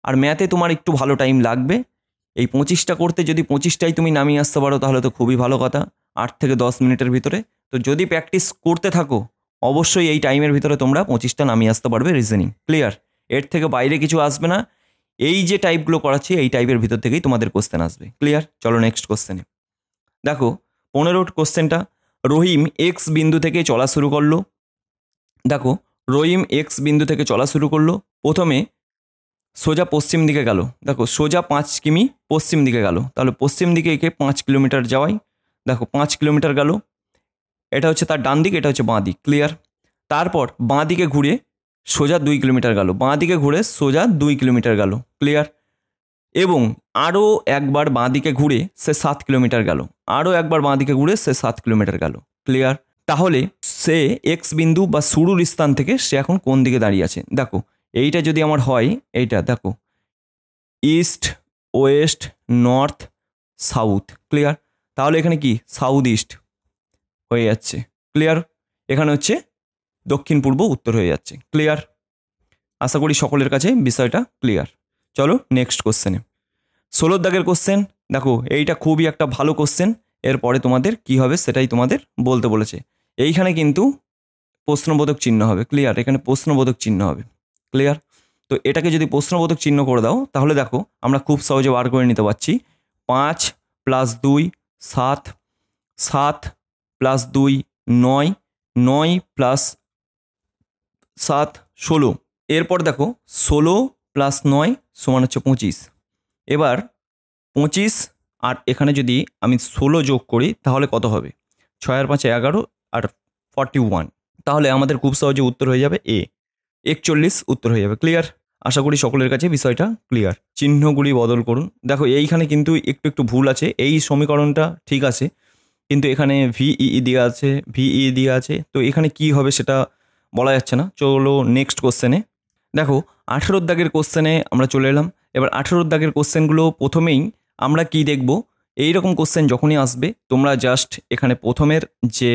আর ম্যাথে তোমার একটু ভালো টাইম লাগবে। এই 25টা করতে যদি 25টাই তুমি নামিয়ে আসতে পারো তাহলে তো খুবই ভালো কথা, 8 থেকে 10 মিনিটের ভিতরে। তো যদি প্র্যাকটিস করতে থাকো অবশ্যই এই টাইমের ভিতরে তোমরা 25টা নামিয়ে আসতে পারবে রিজনিং, ক্লিয়ার? এর থেকে বাইরে কিছু আসবে না, এই যে টাইপগুলো করাচ্ছি এই টাইপের ভিতর থেকেই তোমাদের কোশ্চেন আসবে, ক্লিয়ার? চলো নেক্সট কোশ্চেনে। দেখো 15 কোশ্চেনটা, রহিম এক্স বিন্দু থেকে চলা শুরু করলো। দেখো রহিম এক্স বিন্দু থেকে চলা শুরু করলো, প্রথমে সোজা পশ্চিম দিকে গেল, দেখো সোজা 5 কিমি পশ্চিম দিকে গেল, তাহলে পশ্চিম দিকে একে 5 কিলোমিটার যাওয়াই, দেখো 5 কিলোমিটার গেল, এটা হচ্ছে তার ডান দিক, এটা হচ্ছে বাঁ দিক, ক্লিয়ার? তারপর বাঁ দিকে ঘুরে সোজা 2 কিলোমিটার গেল, বাঁ দিকে ঘুরে সোজা 2 কিলোমিটার গেল, ক্লিয়ার? এবং আরও একবার বাঁ দিকে ঘুরে সে 7 কিলোমিটার গেল, আরও একবার বাঁ দিকে ঘুরে সে 7 কিলোমিটার গেল, ক্লিয়ার? তাহলে সে এক্স বিন্দু বা শুরুর স্থান থেকে সে এখন কোন দিকে দাঁড়িয়ে আছে? দেখো এইটা যদি আমার হয়, এইটা দেখো east, West, north, south, clear? তাহলে এখানে কি সাউথ ইস্ট হয়ে যাচ্ছে, ক্লিয়ার? এখানে হচ্ছে দক্ষিণ পূর্ব উত্তর হয়ে যাচ্ছে, ক্লিয়ার? আশা করি সকলের কাছে বিষয়টা ক্লিয়ার। চলো নেক্সট কোশ্চেনে। 16 দাগের কোশ্চেন, দেখো এইটা খুবই একটা ভালো কোশ্চেন, এরপরে তোমাদের কি হবে সেটাই তোমাদের বলতে বলেছে। এইখানে কিন্তু প্রশ্নবোধক চিহ্ন হবে, ক্লিয়ার? এখানে প্রশ্নবোধক চিহ্ন হবে, ক্লিয়ার? তো এটাকে যদি প্রশ্নবোধক চিহ্ন করে দাও তাহলে দেখো আমরা খুব সহজে বার করে নিতে পারছি, 5 + 2 7, 7 + 2 9, 9 + 7 16। এরপর দেখো 16 + 9 = হচ্ছে 25। এবার 25 আর এখানে যদি আমি 16 যোগ করি তাহলে কত হবে? 6 আর 5 11 আর 41, তাহলে আমাদের খুব সহজে উত্তর হয়ে যাবে A, 41 উত্তর হয়ে যাবে, ক্লিয়ার? আশা করি সকলের কাছে বিষয়টা ক্লিয়ার। চিহ্নগুলি বদল করুন। দেখো এইখানে কিন্তু একটু একটু ভুল আছে, এই সমীকরণটা ঠিক আছে কিন্তু এখানে ভিই দেওয়া আছে, ভিই দেওয়া আছে, তো এখানে কি হবে সেটা বলা যাচ্ছে না। চলো নেক্সট কোশ্চেনে। দেখো 18 দাগের কোশ্চেনে আমরা চলে এলাম। এবার 18 দাগের কোশ্চেনগুলো প্রথমেই আমরা কি দেখব, এইরকম কোশ্চেন যখনই আসবে তোমরা জাস্ট এখানে প্রথমের যে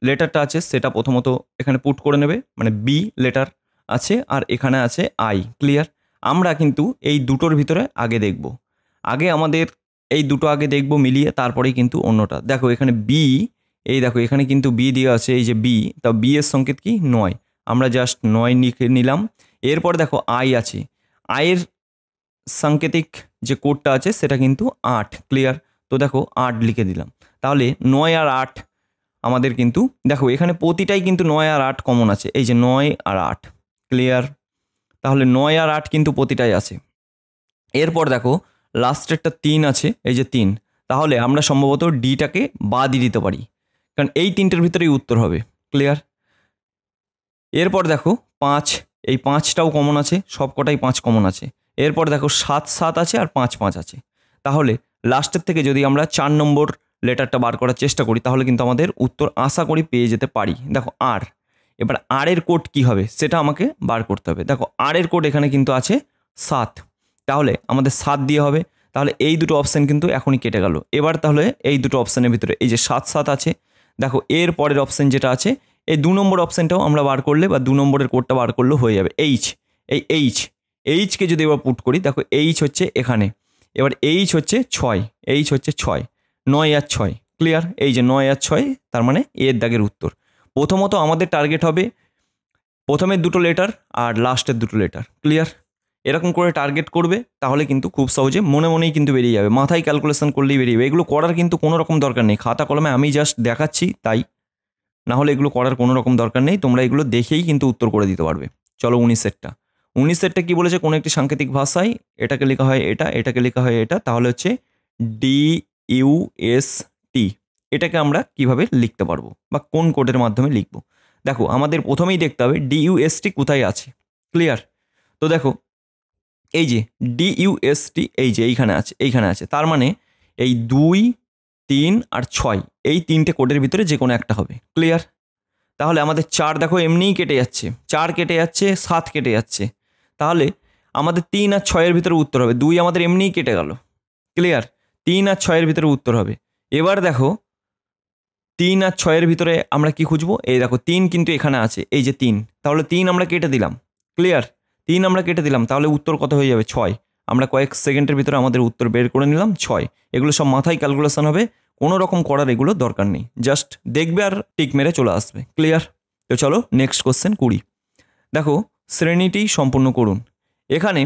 লেটারটা আছে সেটা প্রথমত এখানে পুট করে নেবে, মানে বি লেটার আছে আর এখানে আছে আই। ক্লিয়ার? আমরা কিন্তু এই দুটোর ভিতরে আগে দেখব, আগে আমাদের এই দুটো আগে দেখব মিলিয়ে, তারপরেই কিন্তু অন্যটা। দেখো এখানে বি, এই দেখো এখানে কিন্তু বি দেওয়া আছে, এই যে বি, তা বি এর সংকেত কি 9, আমরা জাস্ট 9 লিখে নিলাম। এরপর দেখো আই আছে, আয়ের সাংকেতিক যে কোডটা আছে সেটা কিন্তু 8। ক্লিয়ার? তো দেখো 8 লিখে দিলাম। তাহলে 9 আর 8 আমাদের কিন্তু দেখো এখানে প্রতিটাই কিন্তু 9 আর 8 কমন আছে, এই যে 9 আর 8। ক্লিয়ার? তাহলে 9 আর 8 কিন্তু প্রতিটাই আছে। এরপর দেখো লাস্টেরটা 3 আছে, এই যে 3, তাহলে আমরা সম্ভবত ডিটাকে বাদই দিতে পারি, কারণ এই তিনটের ভিতরেই উত্তর হবে। ক্লিয়ার? এরপর দেখো 5, এই 5টাও কমন আছে, সব কটাই 5 কমন আছে। এরপর দেখো 7 7 আছে আর 5 5 আছে। তাহলে লাস্টের থেকে যদি আমরা 4 নম্বর লেটারটা বার করার চেষ্টা করি তাহলে কিন্তু আমাদের উত্তর আশা করি পেয়ে যেতে পারি। দেখো আর, এবার আর এর কোড কী হবে সেটা আমাকে বার করতে হবে। দেখো আর এর কোড এখানে কিন্তু আছে 7, তাহলে আমাদের 7 দিয়ে হবে। তাহলে এই দুটো অপশান কিন্তু এখনই কেটে গেল। এবার তাহলে এই দুটো অপশানের ভিতরে এই যে 7 7 আছে, দেখো এর পরের অপশান যেটা আছে এই 2 নম্বর অপশানটাও আমরা বার করলে বা 2 নম্বরের কোডটা বার করলেও হয়ে যাবে। এইচ, এই এইচকে যদি এবার পুট করি, দেখো এইচ হচ্ছে এখানে, এবার এইচ হচ্ছে 6, এইচ হচ্ছে 6, 9 আর 6। ক্লিয়ার? এই যে 9 আর 6, তার মানে এর দাগের উত্তর। প্রথমত আমাদের টার্গেট হবে প্রথমের দুটো লেটার আর লাস্টের দুটো লেটার। ক্লিয়ার? এরকম করে টার্গেট করবে তাহলে কিন্তু খুব সহজে মনে মনেই কিন্তু বেরিয়ে যাবে, মাথায় ক্যালকুলেশন করলেই বেরিয়ে যাবে। এগুলো করার কিন্তু কোনো রকম দরকার নেই, খাতা কলমে আমি জাস্ট দেখাচ্ছি তাই, না হলে এগুলো করার কোনো রকম দরকার নেই, তোমরা এগুলো দেখেই কিন্তু উত্তর করে দিতে পারবে। চলো 19এরটা কী বলেছে, কোনো একটি সাংকেতিক ভাষায় এটাকে লেখা হয় এটা, এটাকে লেখা হয় এটা, তাহলে হচ্ছে DUST। এটাকে আমরা কিভাবে লিখতে পারবো বা কোন কোডের মাধ্যমে লিখবো? দেখো আমাদের প্রথমেই দেখতে হবে DUST কোথায় আছে। ক্লিয়ার? তো দেখো এই যে DUST এই যে এইখানে আছে, এইখানে আছে, তার মানে এই 2 3 আর 6 এই তিনটে কোডের ভিতরে যে কোনো একটা হবে। ক্লিয়ার? তাহলে আমাদের 4 দেখো এমনিই কেটে যাচ্ছে, 4 কেটে যাচ্ছে, 7 কেটে যাচ্ছে, তাহলে আমাদের 3 আর 6-এর ভিতরে উত্তর হবে। 2 আমাদের এমনিই কেটে গেল। ক্লিয়ার? 3 আর 6-এর ভিতরে উত্তর হবে। এবার দেখো 3 আর 6-এর ভিতরে আমরা কি খুঁজবো? এই দেখো 3 কিন্তু এখানে আছে, এই যে 3, তাহলে 3 আমরা কেটে দিলাম। ক্লিয়ার? 3 আমরা কেটে দিলাম, তাহলে উত্তর কত হয়ে যাবে? 6। আমরা কয়েক সেকেন্ডের ভিতরে আমাদের উত্তর বের করে নিলাম 6। এগুলো সব মাথায় ক্যালকুলেশন হবে, কোনো রকম করার এগুলো দরকার নেই, জাস্ট দেখবে আর টিক মেরে চলে আসবে। ক্লিয়ার? তো চলো নেক্সট কোশ্চেন 20। দেখো শ্রেণীটি সম্পূর্ণ করুন। এখানে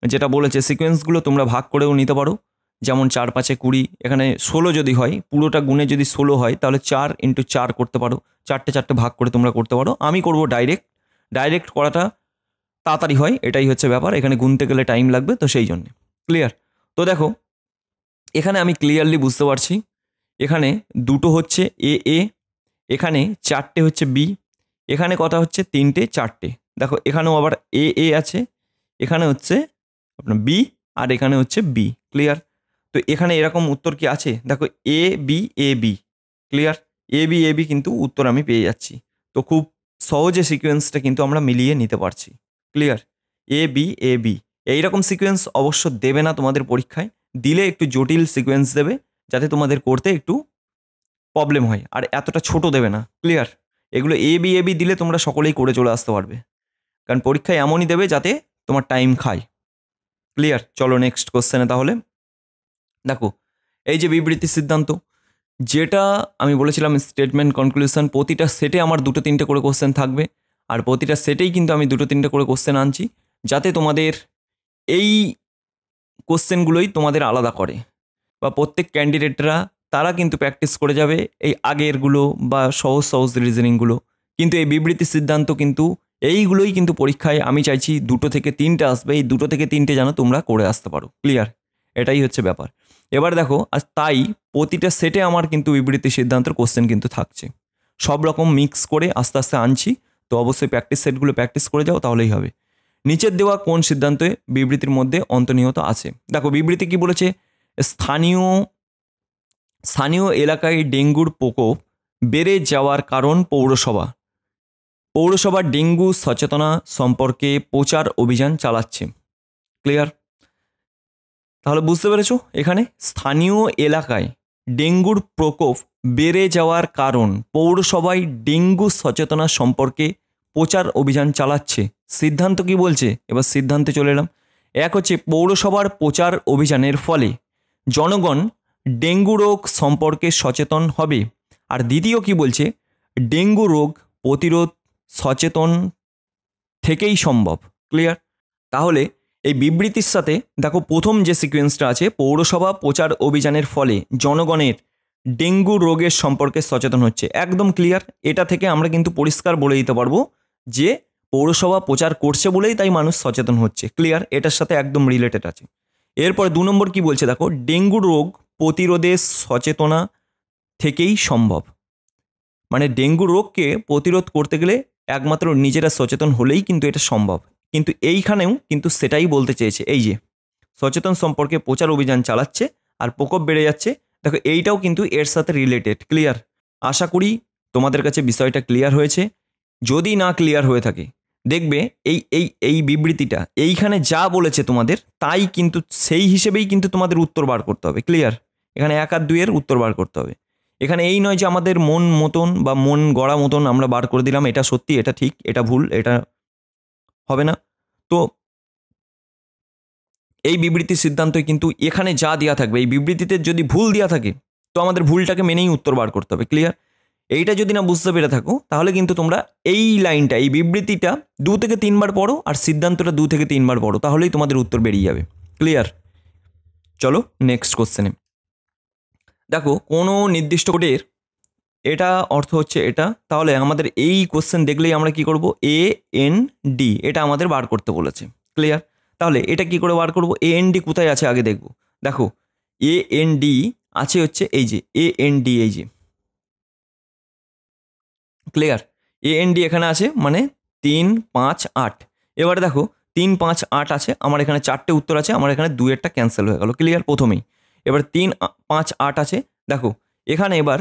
যেটা বলেছে সিকোয়েন্সগুলো তোমরা ভাগ করেও নিতে পারো, যেমন 4 5 20, এখানে 16 যদি হয়, পুরোটা গুণে যদি 16 হয় তাহলে 4 × 4 করতে পারো, 4টে 4টে ভাগ করে তোমরা করতে পারো। আমি করব ডাইরেক্ট করাটা তাড়াতাড়ি হয়, এটাই হচ্ছে ব্যাপার, এখানে গুনতে গেলে টাইম লাগবে, তো সেই জন্যে। ক্লিয়ার? তো দেখো এখানে আমি ক্লিয়ারলি বুঝতে পারছি, এখানে দুটো হচ্ছে এ, এখানে 4টে হচ্ছে বি, এখানে কথা হচ্ছে 3টে 4টে। দেখো এখানেও আবার এ আছে, এখানে হচ্ছে আপনার বি, আর এখানে হচ্ছে বি। ক্লিয়ার? তো এখানে এরকম উত্তর কি আছে? দেখো A B. Clear? A B কিন্তু উত্তর আমি পেয়ে যাচ্ছি। তো খুব সহজে সিকোয়েন্সটা কিন্তু আমরা মিলিয়ে নিতে পারছি। ক্লিয়ার? এ বি এইরকম সিকোয়েন্স অবশ্য দেবে না তোমাদের পরীক্ষায়, দিলে একটু জটিল সিকোয়েন্স দেবে যাতে তোমাদের করতে একটু প্রবলেম হয়, আর এতটা ছোট দেবে না। ক্লিয়ার? এগুলো এ বি দিলে তোমরা সকলেই করে চলে আসতে পারবে, কারণ পরীক্ষায় এমনই দেবে যাতে তোমার টাইম খায়। ক্লিয়ার? চলো নেক্সট কোশ্চেনে তাহলে। দেখো এই যে বিবৃতি সিদ্ধান্ত, যেটা আমি বলেছিলাম স্টেটমেন্ট কনক্লুশন, প্রতিটা সেটে আমার 2-3টে করে কোশ্চেন থাকবে, আর প্রতিটা সেটেই কিন্তু আমি 2-3টে করে কোশ্চেন আনছি যাতে তোমাদের এই কোশ্চেনগুলোই তোমাদের আলাদা করে, বা প্রত্যেক ক্যান্ডিডেটরা তারা কিন্তু প্র্যাকটিস করে যাবে এই আগেরগুলো বা সহজ রিজনিংগুলো, কিন্তু এই বিবৃতি সিদ্ধান্ত কিন্তু এইগুলোই কিন্তু পরীক্ষায় আমি চাইছি 2 থেকে 3টে আসবে, এই 2 থেকে 3টে যেন তোমরা করে আসতে পারো। ক্লিয়ার? এটাই হচ্ছে ব্যাপার। এবার দেখো আর তাই প্রতিটা সেটে আমার কিন্তু বিবৃতি সিদ্ধান্তের কোশ্চেন কিন্তু থাকছে, সব রকম মিক্স করে আস্তে আস্তে আনছি, তো অবশ্যই প্র্যাকটিস সেটগুলো প্র্যাকটিস করে যাও তাহলেই হবে। নিচের দেওয়া কোন সিদ্ধান্তে বিবৃতির মধ্যে অন্তর্নিহিত আছে? দেখো বিবৃতি কি বলেছে, স্থানীয় স্থানীয় এলাকায় ডেঙ্গুর প্রকোপ বেড়ে যাওয়ার কারণ পৌরসভা ডেঙ্গু সচেতনা সম্পর্কে প্রচার অভিযান চালাচ্ছে। ক্লিয়ার? তাহলে বুঝতে পেরেছো, এখানে স্থানীয় এলাকায় ডেঙ্গুর প্রকোপ বেড়ে যাওয়ার কারণ পৌরসভায় ডেঙ্গু সচেতনা সম্পর্কে প্রচার অভিযান চালাচ্ছে। সিদ্ধান্ত কি বলছে? এবার সিদ্ধান্তে চলে এলাম। এক হচ্ছে পৌরসভার প্রচার অভিযানের ফলে জনগণ ডেঙ্গু রোগ সম্পর্কে সচেতন হবে। আর দ্বিতীয় কি বলছে, ডেঙ্গু রোগ প্রতিরোধ সচেতন থেকেই সম্ভব। ক্লিয়ার? তাহলে এই বিবৃতির সাথে দেখো প্রথম যে সিকোয়েন্সটা আছে, পৌরসভা প্রচার অভিযানের ফলে জনগণের ডেঙ্গু রোগের সম্পর্কে সচেতন হচ্ছে, একদম ক্লিয়ার। এটা থেকে আমরা কিন্তু পরিষ্কার বলে দিতে পারবো যে পৌরসভা প্রচার করছে বলেই তাই মানুষ সচেতন হচ্ছে। ক্লিয়ার? এটার সাথে একদম রিলেটেড আছে। এরপর 2 নম্বর কি বলছে দেখো, ডেঙ্গু রোগ প্রতিরোধের সচেতনা থেকেই সম্ভব। মানে ডেঙ্গু রোগকে প্রতিরোধ করতে গেলে একমাত্র নিজেরা সচেতন হলেই কিন্তু এটা সম্ভব। কিন্তু এইখানেও কিন্তু সেটাই বলতে চেয়েছে, এই যে সচেতন সম্পর্কে প্রচার অভিযান চালাচ্ছে আর প্রকোপ বেড়ে যাচ্ছে। দেখো এইটাও কিন্তু এর সাথে রিলেটেড। ক্লিয়ার? আশা করি তোমাদের কাছে বিষয়টা ক্লিয়ার হয়েছে। যদি না ক্লিয়ার হয়ে থাকে, দেখবে এই এই এই বিবৃতিটা এইখানে যা বলেছে তোমাদের তাই কিন্তু সেই হিসেবেই কিন্তু তোমাদের উত্তর বার করতে হবে। ক্লিয়ার? এখানে 1 আর 2 এর উত্তর বার করতে হবে। এখানে এই নয় যে আমাদের মন মতন বা মন গড়া মতন আমরা বার করে দিলাম, এটা সত্যি, এটা ঠিক, এটা ভুল, এটা হবে না। তো এই বিবৃতির সিদ্ধান্ত কিন্তু এখানে যা দেওয়া থাকবে, এই বিবৃতিতে যদি ভুল দেওয়া থাকে তো আমাদের ভুলটাকে মেনেই উত্তর বার করতে হবে। ক্লিয়ার? এইটা যদি না বুঝতে পেরে থাকো তাহলে কিন্তু তোমরা এই লাইনটা, এই বিবৃতিটা 2 থেকে 3 বার পড়ো আর সিদ্ধান্তটা 2 থেকে 3 বার পড়ো, তাহলেই তোমাদের উত্তর বেরিয়ে যাবে। ক্লিয়ার? চলো নেক্সট কোশ্চেনে। দেখো কোনো নির্দিষ্ট কোডের এটা অর্থ হচ্ছে এটা, তাহলে আমাদের এই কোশ্চেন দেখলেই আমরা কি করব, AND এটা আমাদের বার করতে বলেছে। ক্লিয়ার? তাহলে এটা কি করে বার করব, AND কোথায় আছে আগে দেখব। দেখো AND আছে হচ্ছে এই যে AND, এই যে ক্লিয়ার, AND এখানে আছে, মানে 3, 5, 8। এবারে দেখো 3, 5, 8 আছে, আমার এখানে 4টে উত্তর আছে, আমার এখানে 2-এরটা ক্যান্সেল হয়ে গেল। ক্লিয়ার? প্রথমেই এবার 3, 5, 8 আছে। দেখো এখানে এবার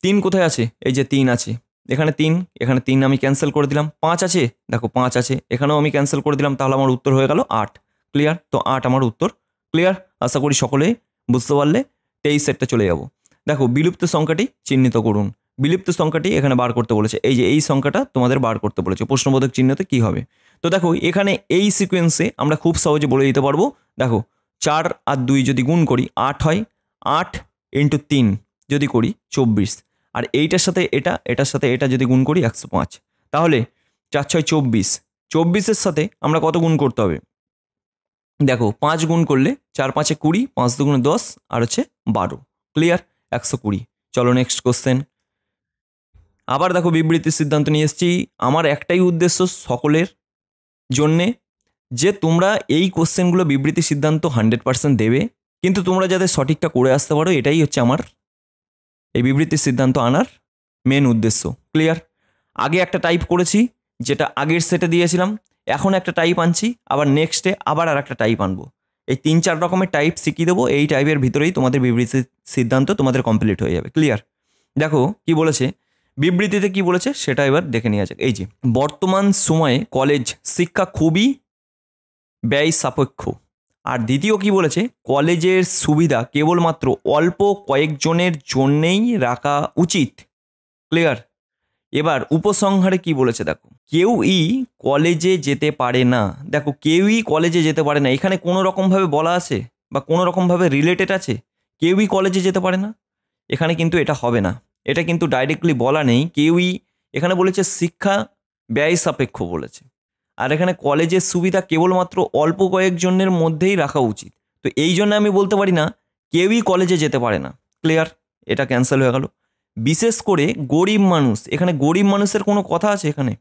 3 কোথায় আছে, এই যে 3 আছে, এখানে 3, এখানে 3 আমি ক্যান্সেল করে দিলাম। 5 আছে, দেখো 5 আছে, এখানেও আমি ক্যান্সেল করে দিলাম, তাহলে আমার উত্তর হয়ে গেল 8। ক্লিয়ার? তো 8 আমার উত্তর। ক্লিয়ার? আশা করি সকলেই বুঝতে পারলে। 23 সেটটা চলে যাব। দেখো বিলুপ্ত সংখ্যাটি চিহ্নিত করুন। বিলুপ্ত সংখ্যাটি এখানে বার করতে বলেছে, এই যে এই সংখ্যাটা তোমাদের বার করতে বলেছে, প্রশ্নবোধক চিহ্নতে কি হবে। তো দেখো এখানে এই সিকোয়েন্সে আমরা খুব সহজে বলে দিতে পারবো। দেখো 4 আর 2 যদি গুণ করি 8 হয়, 8 × 3 যদি করি 24, আর এইটার সাথে এটা, এটার সাথে এটা যদি গুণ করি 105। তাহলে 4, 6, 24, 24-এর সাথে আমরা কত গুণ করতে হবে, দেখো 5 গুণ করলে 4, 5, 20, 5 2 10 আর হচ্ছে 12। ক্লিয়ার? 120। চলো নেক্সট কোশ্চেন। আবার দেখো বিবৃতির সিদ্ধান্ত নিয়ে এসেছি। আমার একটাই উদ্দেশ্য সকলের জন্যে, যে তোমরা এই কোশ্চেনগুলো বিবৃতি সিদ্ধান্ত 100% দেবে, কিন্তু তোমরা যাতে সঠিকটা করে আসতে পারো, এটাই হচ্ছে আমার এই বিবৃতির সিদ্ধান্ত আনার মেন উদ্দেশ্য। ক্লিয়ার? আগে একটা টাইপ করেছি যেটা আগের সেটে দিয়েছিলাম, এখন একটা টাইপ আনছি, আবার নেক্সটে আবার আর একটা টাইপ আনবো। এই 3-4 রকমের টাইপ শিখিয়ে দেবো, এই টাইপের ভিতরেই তোমাদের বিবৃতি সিদ্ধান্ত তোমাদের কমপ্লিট হয়ে যাবে। ক্লিয়ার? দেখো কি বলেছে বিবৃতিতে, কি বলেছে সেটা এবার দেখে নেওয়া যাক। এই যে বর্তমান সময়ে কলেজ শিক্ষা খুবই ব্যয় সাপেক্ষ। আর দ্বিতীয় কি বলেছে, কলেজের সুবিধা কেবলমাত্র অল্প কয়েকজনের জন্যেই রাখা উচিত। ক্লিয়ার? এবার উপসংহারে কি বলেছে দেখো, কেউই কলেজে যেতে পারে না। দেখো কেউই কলেজে যেতে পারে না, এখানে কোনো রকমভাবে বলা আছে বা কোনো রকমভাবে রিলেটেড আছে কেউই কলেজে যেতে পারে না, এখানে কিন্তু এটা হবে না। এটা কিন্তু ডাইরেক্টলি বলা নেই কেউই, এখানে বলেছে শিক্ষা ব্যয় সাপেক্ষ বলেছে, আর এখানে কলেজের সুবিধা কেবলমাত্র অল্প কয়েকজনের মধ্যেই রাখা উচিত। তো এই জন্য আমি বলতে পারি না কেউই কলেজে যেতে পারে না। ক্লিয়ার? এটা ক্যান্সেল হয়ে গেল। বিশেষ করে গরিব মানুষ, এখানে গরিব মানুষের কোনো কথা আছে এখানে?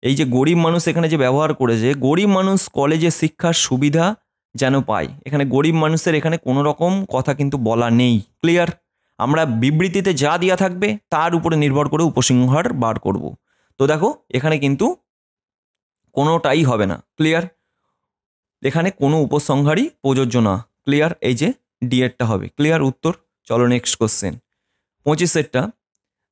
এই যে গরিব মানুষ এখানে যে ব্যবহার করেছে, গরিব মানুষ কলেজে শিক্ষার সুবিধা যেন পায়, এখানে গরিব মানুষের এখানে কোনো রকম কথা কিন্তু বলা নেই। ক্লিয়ার? আমরা বিবৃতিতে যা দেওয়া থাকবে তার উপরে নির্ভর করে উপসংহার বার করব। তো দেখো এখানে কিন্তু কোনোটাই হবে না। ক্লিয়ার? এখানে কোনো উপসংহারই প্রযোজ্য না। ক্লিয়ার? এই যে ডি এরটা হবে। ক্লিয়ার উত্তর? চলো নেক্সট কোশ্চেন। 25-এরটা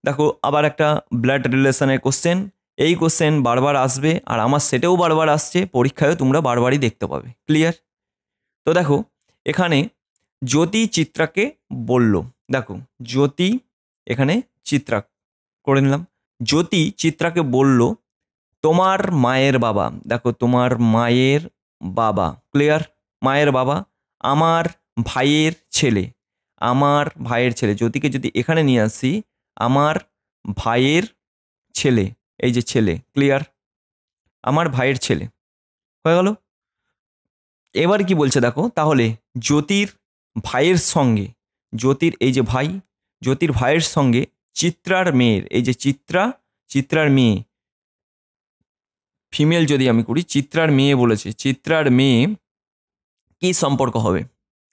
দেখো, আবার একটা ব্লাড রিলেশনের কোশ্চেন। এই কোশ্চেন বারবার আসবে, আর আমার সেটেও বারবার আসছে, পরীক্ষায়ও তোমরা বারবারই দেখতে পাবে। ক্লিয়ার? তো দেখো এখানে জ্যোতি চিত্রাকে বলল, দেখো জ্যোতি এখানে চিত্রা করে নিলাম। জ্যোতি চিত্রাকে বলল তোমার মায়ের বাবা, দেখো তোমার মায়ের বাবা, ক্লিয়ার? মায়ের বাবা আমার ভাইয়ের ছেলে, আমার ভাইয়ের ছেলে। জ্যোতিকে যদি এখানে নিয়ে আসি, আমার ভাইয়ের ছেলে, এই যে ছেলে, ক্লিয়ার? আমার ভাইয়ের ছেলে হয়ে গেল। এবার কি বলছে দেখো, তাহলে জ্যোতির ভাইয়ের সঙ্গে, জ্যোতির এই যে ভাই, জ্যোতির ভাইয়ের সঙ্গে চিত্রার মেয়ের, এই যে চিত্রা, চিত্রার মেয়ে, ফিমেল যদি আমি করি, চিত্রার মেয়ে বলেছে, চিত্রার মেয়ে কি সম্পর্ক হবে?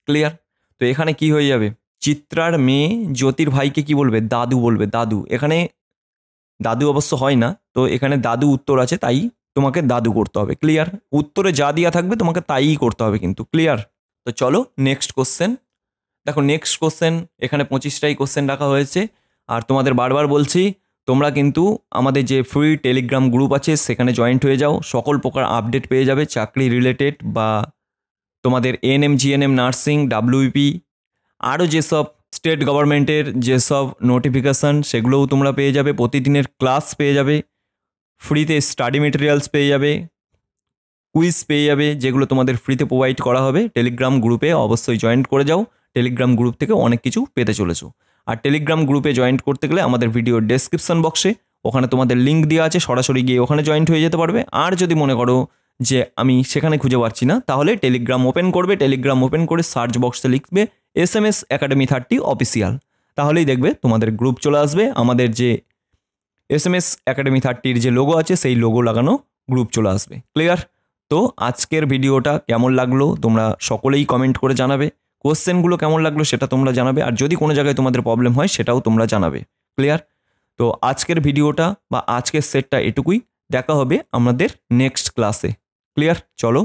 ক্লিয়ার? তো এখানে কি হয়ে যাবে, চিত্রার মেয়ে জ্যোতির ভাইকে কি বলবে? দাদু বলবে। দাদু, এখানে দাদু অবশ্য হয় না, তো এখানে দাদু উত্তর আছে, তাই তোমাকে দাদু করতে হবে। ক্লিয়ার? উত্তরে যা দেওয়া থাকবে তোমাকে তাই করতে হবে কিন্তু। ক্লিয়ার? তো চলো নেক্সট কোশ্চেন। দেখো নেক্সট কোশ্চেন, এখানে 25টাই কোশ্চেন রাখা হয়েছে, আর তোমাদের বারবার বলছি তোমরা কিন্তু আমাদের যে ফ্রি টেলিগ্রাম গ্রুপ আছে সেখানে জয়েন্ট হয়ে যাও, সকল প্রকার আপডেট পেয়ে যাবে চাকরি রিলেটেড বা তোমাদের এএনএম জিএনএম নার্সিং ডাব্লিউপি আরও যেসব স্টেট গভর্নমেন্টের যেসব নোটিফিকেশান সেগুলোও তোমরা পেয়ে যাবে, প্রতিদিনের ক্লাস পেয়ে যাবে, ফ্রিতে স্টাডি মেটেরিয়ালস পেয়ে যাবে, কুইজ পেয়ে যাবে, যেগুলো তোমাদের ফ্রিতে প্রোভাইড করা হবে। টেলিগ্রাম গ্রুপে অবশ্যই জয়েন্ট করে যাও, টেলিগ্রাম গ্রুপ থেকে অনেক কিছু পেতে চলেছো। আর টেলিগ্রাম গ্রুপে জয়েন্ট করতে গেলে আমাদের ভিডিওর ডেসক্রিপশন বক্সে ওখানে তোমাদের লিঙ্ক দেওয়া আছে, সরাসরি গিয়ে ওখানে জয়েন্ট হয়ে যেতে পারবে। আর যদি মনে করো যে আমি সেখানে খুঁজে পাচ্ছি না, তাহলে টেলিগ্রাম ওপেন করবে, টেলিগ্রাম ওপেন করে সার্চ বক্সে লিখবে SMS Academy 30 অফিসিয়াল, তাহলেই দেখবে তোমাদের গ্রুপ চলে আসবে। আমাদের যে SMS Academy 30 যে লোগো আছে সেই লোগো লাগানো গ্রুপ চলে আসবে। ক্লিয়ার? তো আজকের ভিডিওটা কেমন লাগলো তোমরা সকলেই কমেন্ট করে জানাবে, কোশ্চেনগুলো কেমন লাগলো সেটা তোমরা জানাবে, আর যদি কোনো জায়গায় তোমাদের প্রবলেম হয় সেটাও তোমরা জানাবে। ক্লিয়ার? তো আজকের ভিডিওটা বা আজকের সেটটা এটুকুই, দেখা হবে আমাদের নেক্সট ক্লাসে। ক্লিয়ার? চলো